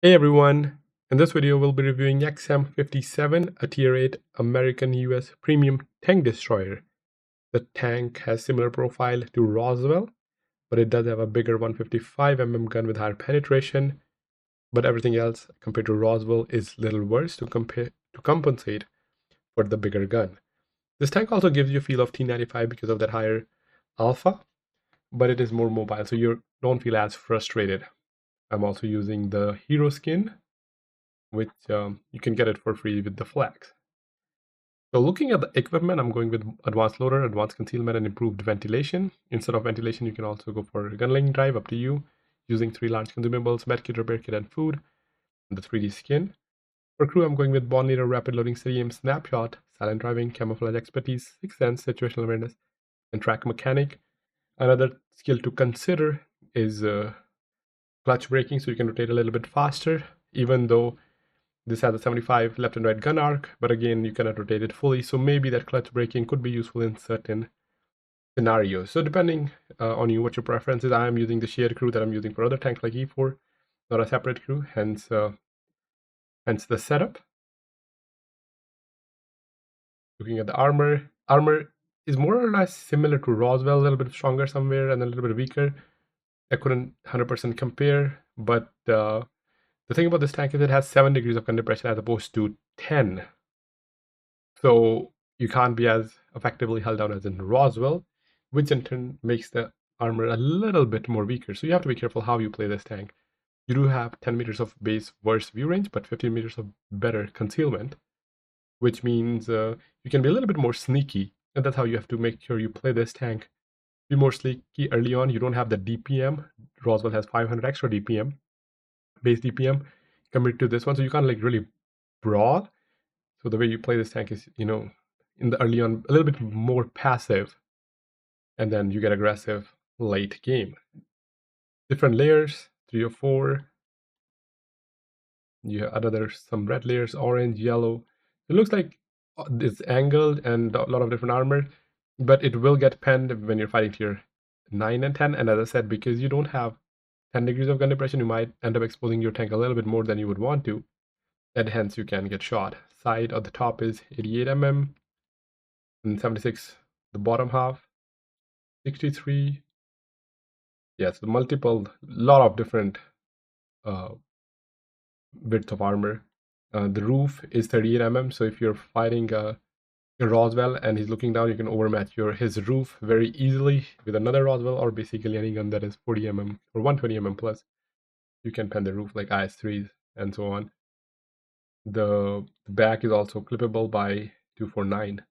Hey everyone! In this video, we'll be reviewing XM57, a Tier 8 American US premium tank destroyer. The tank has similar profile to Roswell, but it does have a bigger 155mm gun with higher penetration, but everything else compared to Roswell is little worse to compensate for the bigger gun. This tank also gives you a feel of T95 because of that higher alpha, but it is more mobile, so you don't feel as frustrated. I'm also using the hero skin, which you can get it for free with the flags. So looking at the equipment, I'm going with advanced loader, advanced concealment, and improved ventilation. Instead of ventilation, you can also go for gun laying drive, up to you, using 3 large consumables, medkit, repair kit, and food, and the 3D skin. For crew, I'm going with bond leader, rapid loading, steady aim, snapshot, silent driving, camouflage expertise, sixth sense, situational awareness, and track mechanic. Another skill to consider is clutch braking, so you can rotate a little bit faster, even though this has a 75 left and right gun arc, but again, you cannot rotate it fully, so maybe that clutch braking could be useful in certain scenarios. So depending on you, what your preference is, I am using the shared crew that I'm using for other tanks like E4, not a separate crew, hence the setup. Looking at the armor is more or less similar to Roswell, a little bit stronger somewhere and a little bit weaker. I couldn't 100% compare, but the thing about this tank is it has 7 degrees of gun depression as opposed to 10. So you can't be as effectively held down as in Roswell, which in turn makes the armor a little bit more weaker. So you have to be careful how you play this tank. You do have 10 meters of base worse view range, but 15 meters of better concealment, which means you can be a little bit more sneaky. And that's how you have to make sure you play this tank. Be more sneaky early on. You don't have the DPM. Roswell has 500 extra DPM, base DPM, compared to this one. So you can't like really brawl. So the way you play this tank is, in the early on, a little bit more passive, and then you get aggressive late game. Different layers, 3 or 4. You have another some red layers, orange, yellow. It looks like it's angled and a lot of different armor, but it will get penned when you're fighting tier 9 and 10. And as I said, because you don't have 10 degrees of gun depression, you might end up exposing your tank a little bit more than you would want to, and hence you can get shot. Side at the top is 88mm, and 76 the bottom half, 63. Yes, multiple, lot of different uh, width of armor. The roof is 38mm, so if you're fighting Roswell and he's looking down, you can overmatch his roof very easily with another Roswell, or basically any gun that is 40mm or 120mm plus. You can pen the roof like IS-3s and so on. The back is also clippable by 249.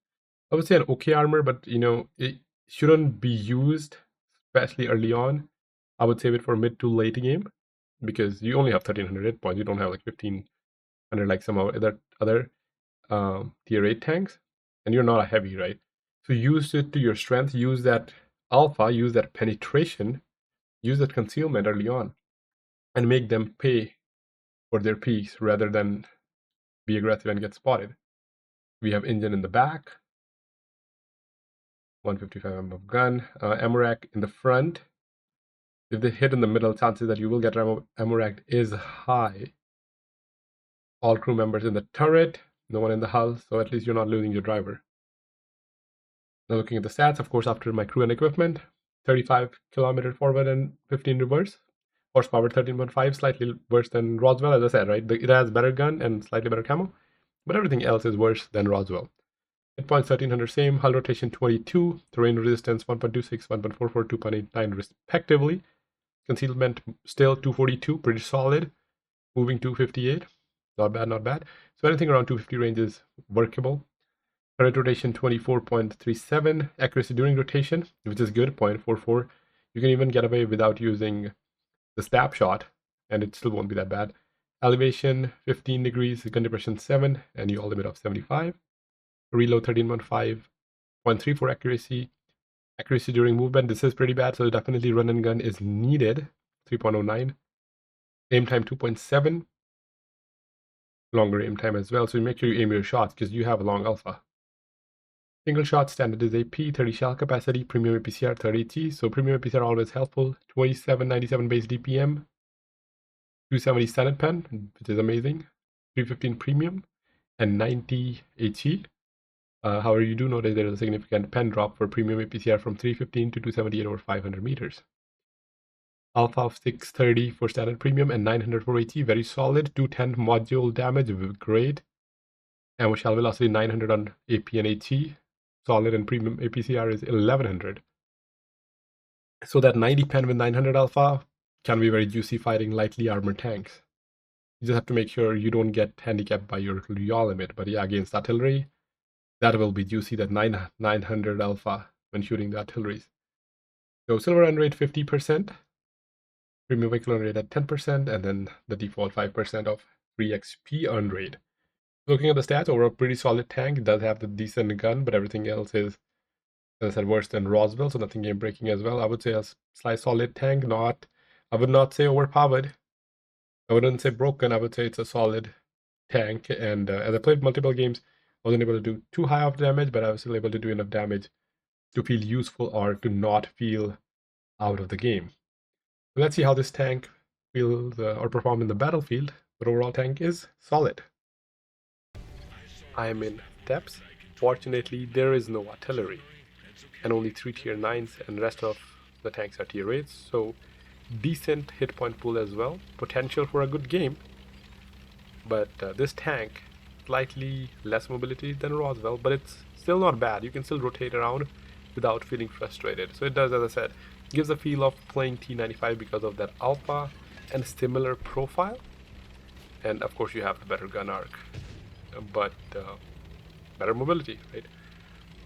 I would say an okay armor, but it shouldn't be used, especially early on. I would save it for mid to late game because you only have 1300 hit points. You don't have like 1500 like some other tier 8 tanks, and you're not a heavy, right? So use it to your strength. Use that alpha. Use that penetration. Use that concealment early on, and make them pay for their peaks rather than be aggressive and get spotted. We have engine in the back. 155mm of gun, ammo rack in the front. If they hit in the middle, chances that you will get ammo rack is high. All crew members in the turret, no one in the hull, so at least you're not losing your driver. Now looking at the stats, of course, after my crew and equipment, 35 kilometer forward and 15 reverse. Horsepower 13.5, slightly worse than Roswell, as I said, right? It has better gun and slightly better camo, but everything else is worse than Roswell. Hit points 1300 same, hull rotation 22, terrain resistance 1.26, 1.44, 2.89 respectively. Concealment still 242, pretty solid. Moving 258, not bad, not bad. So anything around 250 range is workable. Current rotation 24.37, accuracy during rotation, which is good, 0.44. You can even get away without using the snapshot, and it still won't be that bad. Elevation 15 degrees, gun depression 7, and you all limit of 75. Reload 13.5, 0.34 accuracy. Accuracy during movement, this is pretty bad, so definitely run and gun is needed. 3.09. Aim time 2.7. Longer aim time as well, so you make sure you aim your shots because you have a long alpha. Single shot standard is AP, 30 shell capacity, premium APCR 30T, so premium APCR always helpful. 2797 base DPM. 270 Senate pen, which is amazing, 315 premium, and 90 HE. However, you do notice there is a significant pen drop for premium APCR from 315 to 278 over 500 meters. Alpha of 630 for standard premium and 900 for HE, very solid. 210 module damage, great. Ammo shell velocity 900 on AP and HE, solid, and premium APCR is 1100. So that 90 pen with 900 alpha can be very juicy fighting lightly armored tanks. You just have to make sure you don't get handicapped by your yaw limit. But yeah, against artillery, that will be juicy, that 900 alpha when shooting the artilleries. So silver earn rate 50%, premium vehicle earn rate at 10%, and then the default 5% of free XP earn rate. Looking at the stats, over a pretty solid tank. It does have the decent gun, but everything else is, as I said, worse than Roswell, so nothing game breaking as well. I would say a slight solid tank, I would not say overpowered. I wouldn't say broken, I would say it's a solid tank. And as I played multiple games, I wasn't able to do too high of damage, but I was still able to do enough damage to feel useful or to not feel out of the game. So let's see how this tank feels or perform in the battlefield. But overall tank is solid. I am in depths. Fortunately, there is no artillery, and only 3 tier 9s, and rest of the tanks are tier 8s, so decent hit point pool as well. Potential for a good game, but this tank, slightly less mobility than Roswell, but it's still not bad. You can still rotate around without feeling frustrated. So it does, as I said, gives a feel of playing T95 because of that alpha and similar profile. And of course you have the better gun arc, but better mobility, right?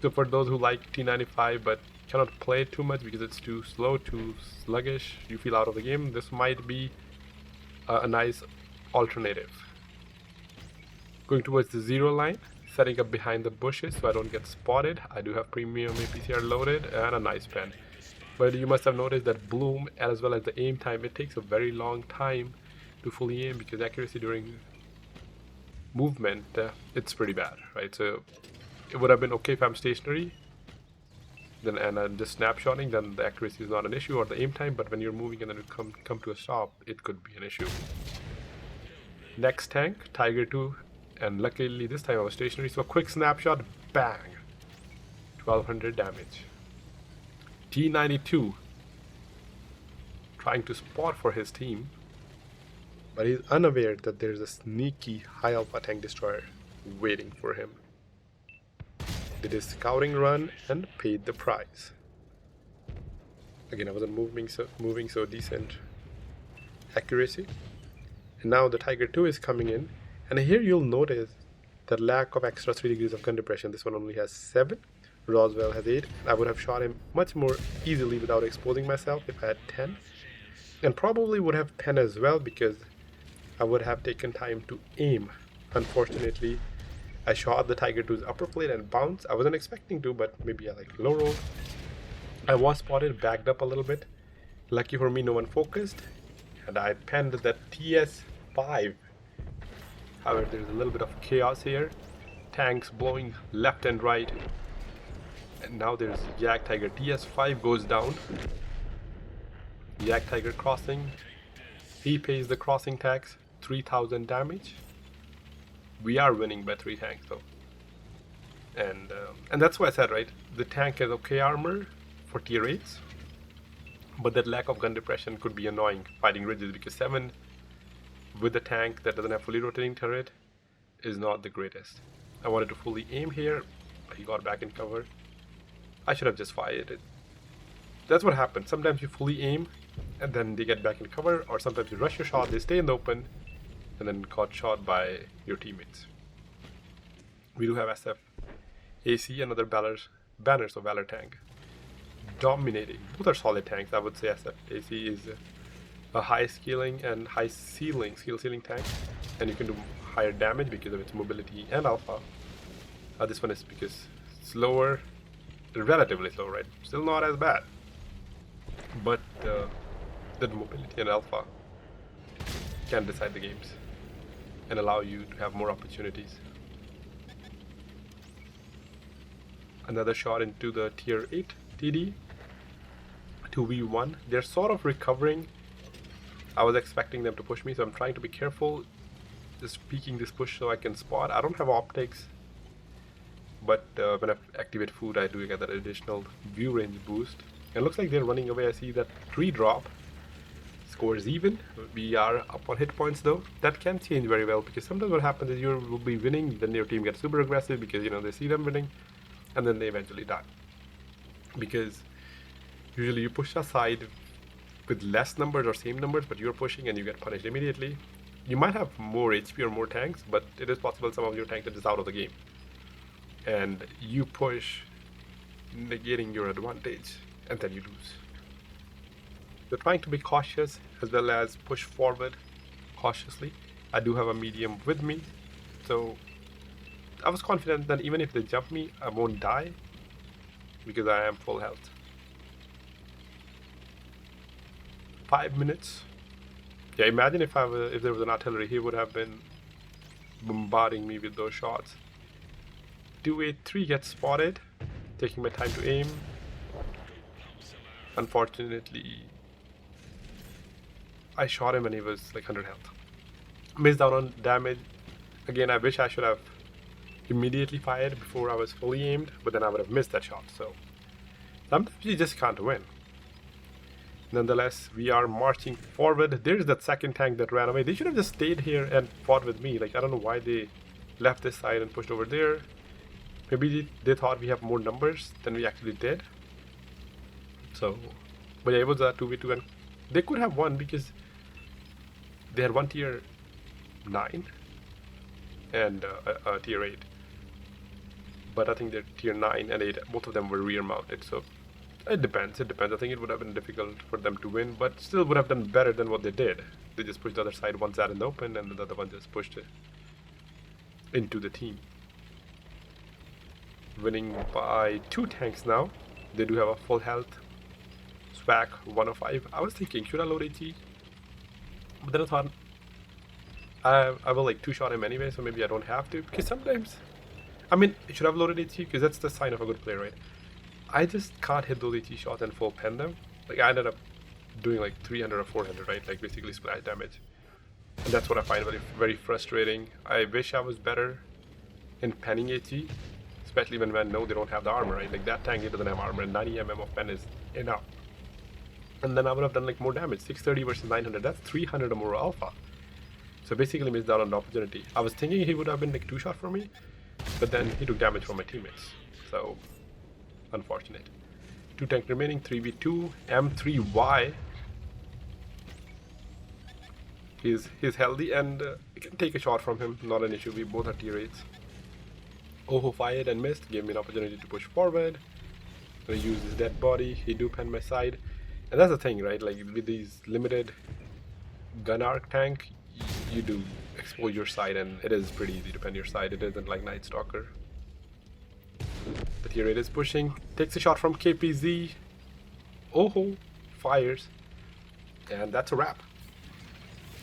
So for those who like T95 but cannot play it too much because it's too slow, too sluggish, you feel out of the game, this might be a nice alternative. Going towards the 0 line, setting up behind the bushes so I don't get spotted. I do have premium APCR loaded and a nice pen. But you must have noticed that bloom as well as the aim time, it takes a very long time to fully aim because accuracy during movement, it's pretty bad, right? So it would have been okay if I'm stationary then and I'm just snapshotting, then the accuracy is not an issue, or the aim time, but when you're moving and then you come to a stop, it could be an issue. Next tank, Tiger 2, and luckily this time I was stationary, so a quick snapshot, bang, 1200 damage. T92 trying to spot for his team, but he's unaware that there's a sneaky high alpha tank destroyer waiting for him. Did his scouting run and paid the price. Again, I wasn't moving so decent accuracy. And now the Tiger 2 is coming in, and here you'll notice the lack of extra 3 degrees of gun depression. This one only has 7, Roswell has 8. I would have shot him much more easily without exposing myself if I had 10, and probably would have 10 as well because I would have taken time to aim. Unfortunately, I shot the Tiger 2's upper plate and bounced. I wasn't expecting to, but maybe I like low rolled. I was spotted, backed up a little bit. Lucky for me, no one focused, and I penned that TS5. However, there's a little bit of chaos here. Tanks blowing left and right. And now there's Yak Tiger. TS5 goes down. Yak Tiger crossing. He pays the crossing tax, 3000 damage. We are winning by 3 tanks though. And that's why I said, right, the tank has okay armor for tier 8s, but that lack of gun depression could be annoying fighting ridges because 7 with a tank that doesn't have fully rotating turret is not the greatest. I wanted to fully aim here, but he got back in cover. I should have just fired it. That's what happens. Sometimes you fully aim and then they get back in cover, or sometimes you rush your shot, they stay in the open, and then caught shot by your teammates. We do have SF AC, another banner, so Valor tank. Dominating. Both are solid tanks. I would say SF AC is a high scaling and high skill ceiling tank, and you can do higher damage because of its mobility and alpha. This one is because slower, relatively slow, right? Still not as bad, but the mobility and alpha can decide the games and allow you to have more opportunities. Another shot into the tier 8 TD, 2v1. They're sort of recovering I was expecting them to push me, so I'm trying to be careful, just peeking this push so I can spot. I don't have optics, but when I activate food, I do get that additional view range boost. It looks like they're running away. I see that tree drop. Scores even. We are up on hit points though. That can change very well, because sometimes what happens is you will be winning, then your team gets super aggressive because they see them winning, and then they eventually die. Because usually you push aside with less numbers or same numbers, but you're pushing and you get punished immediately. You might have more HP or more tanks, but it is possible some of your tanks are just out of the game, and you push, negating your advantage, and then you lose. So trying to be cautious as well as push forward cautiously. I do have a medium with me, so I was confident that even if they jump me, I won't die because I am full health. 5 minutes. Yeah, imagine if there was an artillery, he would have been bombarding me with those shots. 283 gets spotted, taking my time to aim. Unfortunately, I shot him and he was like 100 health. Missed out on damage. Again, I wish I should have immediately fired before I was fully aimed, but then I would have missed that shot. So sometimes you just can't win. Nonetheless, we are marching forward. There's that second tank that ran away. They should have just stayed here and fought with me. Like, I don't know why they left this side and pushed over there. Maybe they thought we have more numbers than we actually did. So, but yeah, it was a 2v2, and they could have won because they had one tier 9 and a tier 8. But I think they're tier 9 and 8, both of them were rear mounted, so it depends. I think it would have been difficult for them to win, but still would have done better than what they did. They just pushed the other side, one sat in the open, and the other one just pushed it into the team. Winning by 2 tanks now. They do have a full health. Swag 105. I was thinking, should I load AT? But then I thought, I will like 2-shot him anyway, so maybe I don't have to. Because sometimes, I mean, should I have loaded AT? Because that's the sign of a good player, right? I just can't hit those AT shots and full pen them. Like, I ended up doing like 300 or 400, right? Like basically splash damage. And that's what I find very, very frustrating. I wish I was better in penning AT, especially when I know they don't have the armor, right? Like that tank, it doesn't have armor, and 90 mm of pen is enough. And then I would have done like more damage. 630 versus 900, that's 300 or more alpha. So basically missed out on the opportunity. I was thinking he would have been like 2-shot for me, but then he took damage from my teammates. So, unfortunate. 2 tank remaining, 3v2, M3Y. He's healthy, and you can take a shot from him, not an issue. We both are tier 8s. Oho fired and missed, gave me an opportunity to push forward. I'm gonna use his dead body, he do pen my side. And that's the thing, right? Like with these limited gun arc tank, you do expose your side, and it is pretty easy to pen your side. It isn't like Night Stalker. The tier 8 is pushing, takes a shot from KPZ. Oho fires, and that's a wrap.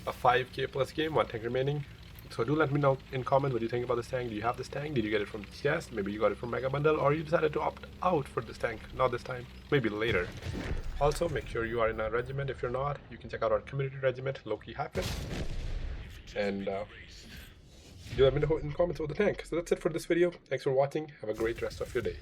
A 5k plus game, 1 tank remaining. So do let me know in comments what do you think about this tank. Do you have this tank? Did you get it from chest? Maybe you got it from Mega Bundle, or you decided to opt out for this tank. Not this time, maybe later. Also, make sure you are in a regiment. If you're not, you can check out our community regiment, Loki Happen. And do let me know in comments about the tank. So that's it for this video. Thanks for watching. Have a great rest of your day.